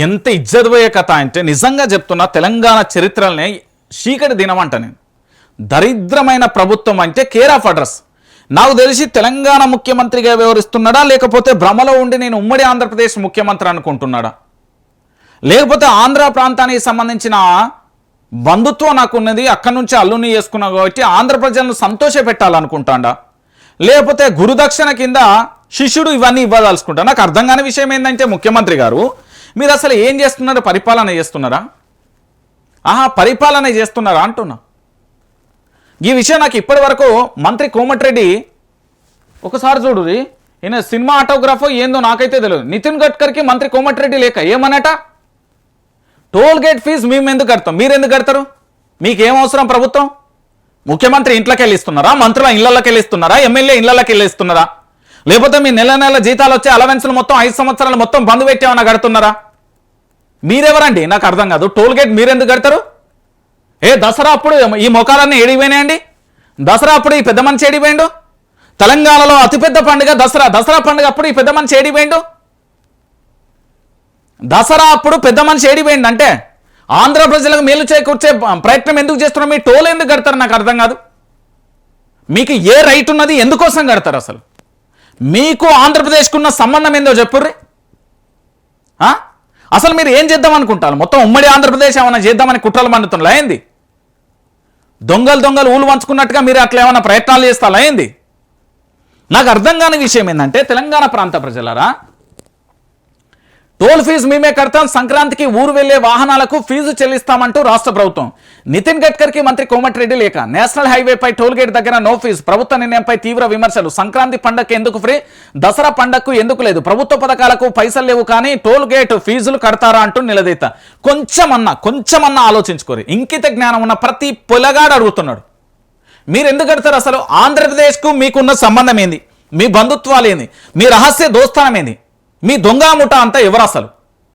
ఎంత ఇజ్జద్పోయే కథ అంటే నిజంగా చెప్తున్నా, తెలంగాణ చరిత్రలనే చీకటి దినమంట. నేను దరిద్రమైన ప్రభుత్వం అంటే కేర్ ఆఫ్ అడ్రస్. నాకు తెలిసి తెలంగాణ ముఖ్యమంత్రిగా వ్యవహరిస్తున్నాడా, లేకపోతే భ్రమలో ఉండి నేను ఉమ్మడి ఆంధ్రప్రదేశ్ ముఖ్యమంత్రి అనుకుంటున్నాడా, లేకపోతే ఆంధ్ర ప్రాంతానికి సంబంధించిన బంధుత్వం నాకున్నది, అక్కడి నుంచి అల్లుని చేసుకున్నా కాబట్టి ఆంధ్ర ప్రజలను సంతోష పెట్టాలనుకుంటాడా, లేకపోతే గురుదక్షిణ కింద శిష్యుడు ఇవన్నీ ఇవ్వదలుచుకుంటా. నాకు అర్థం కాని విషయం ఏంటంటే, ముఖ్యమంత్రి గారు మీరు అసలు ఏం చేస్తున్నారు? పరిపాలన చేస్తున్నారా? పరిపాలన చేస్తున్నారా అంటున్నా. ఈ విషయం నాకు ఇప్పటి వరకు మంత్రి కోమటిరెడ్డి, ఒకసారి చూడు, ఈయన సినిమా ఆటోగ్రాఫో ఏందో నాకైతే తెలియదు. నితిన్ గడ్కర్కి మంత్రి కోమటిరెడ్డి లేక ఏమన్నట, టోల్ గేట్ ఫీజు మేము ఎందుకు కడతాం, మీరు ఎందుకు కడతారు, మీకేం అవసరం ప్రభుత్వం? ముఖ్యమంత్రి ఇంట్లోకి వెళ్ళిస్తున్నారా, మంత్రుల ఇళ్లకి వెళ్ళిస్తున్నారా, ఎమ్మెల్యే ఇళ్లకి వెళ్ళిస్తున్నారా, లేకపోతే మీ నెల నెల జీతాలు వచ్చే అలవెన్స్లు మొత్తం 5 సంవత్సరాలు మొత్తం బంద్ పెట్టేమన్నా కడుతున్నారా? మీరెవరండి నాకు అర్థం కాదు. టోల్ గేట్ మీరెందుకు కడతారు? దసరా అప్పుడు ఈ మొఖాలన్నీ ఏడిపోయినాయండి. దసరా అప్పుడు ఈ పెద్ద మనిషి ఏడిపోయిండు. తెలంగాణలో అతిపెద్ద పండుగ దసరా. దసరా పండుగ అప్పుడు ఈ పెద్ద మనిషి ఏడిపోయిండు. దసరా అప్పుడు పెద్ద మనిషి ఏడిపోయిండు అంటే ఆంధ్ర ప్రజలకు మేలు చేకూర్చే ప్రయత్నం ఎందుకు చేస్తున్నారు? మీ టోల్ ఎందుకు కడతారు నాకు అర్థం కాదు. మీకు ఏ రైట్ ఉన్నది, ఎందుకోసం కడతారు? అసలు మీకు ఆంధ్రప్రదేశ్కు ఉన్న సంబంధం ఏందో చెప్పుర్రి. అసలు మీరు ఏం చేద్దాం అనుకుంటారు? మొత్తం ఉమ్మడి ఆంధ్రప్రదేశ్ ఏమైనా చేద్దామని కుట్రలు మండుతున్నా ఏంది? దొంగలు ఊళ్ళు వంచుకున్నట్టుగా మీరు అట్లా ఏమైనా ప్రయత్నాలు చేస్తారా ఏంది? నాకు అర్థం కాని విషయం ఏంటంటే, తెలంగాణ ప్రాంత ప్రజలారా, టోల్ ఫీజు మేమే కడతాం, సంక్రాంతికి ఊరు వెళ్లే వాహనాలకు ఫీజు చెల్లిస్తామంటూ రాష్ట్ర ప్రభుత్వం. నితిన్ గడ్కర్కి మంత్రి కోమటిరెడ్డి లేక నేషనల్ హైవేపై టోల్ గేట్ దగ్గర నో ఫీజు. ప్రభుత్వ నిర్ణయంపై తీవ్ర విమర్శలు. సంక్రాంతి పండగకి ఎందుకు ఫ్రీ, దసరా పండగకు ఎందుకు లేదు, ప్రభుత్వ పథకాలకు పైసలు లేవు కానీ టోల్ గేట్ ఫీజులు కడతారా అంటూ నిలదీత. కొంచెమన్నా ఆలోచించుకోరు. ఇంకిత జ్ఞానం ఉన్న ప్రతి పొలగాడు అడుగుతున్నాడు, మీరు ఎందుకు కడతారు? అసలు ఆంధ్రప్రదేశ్కు మీకున్న సంబంధం ఏంది, మీ బంధుత్వాలు ఏంది, మీ రహస్య దోస్తానం ఏంది, మీ దొంగ ముఠ అంతా ఎవరు? అసలు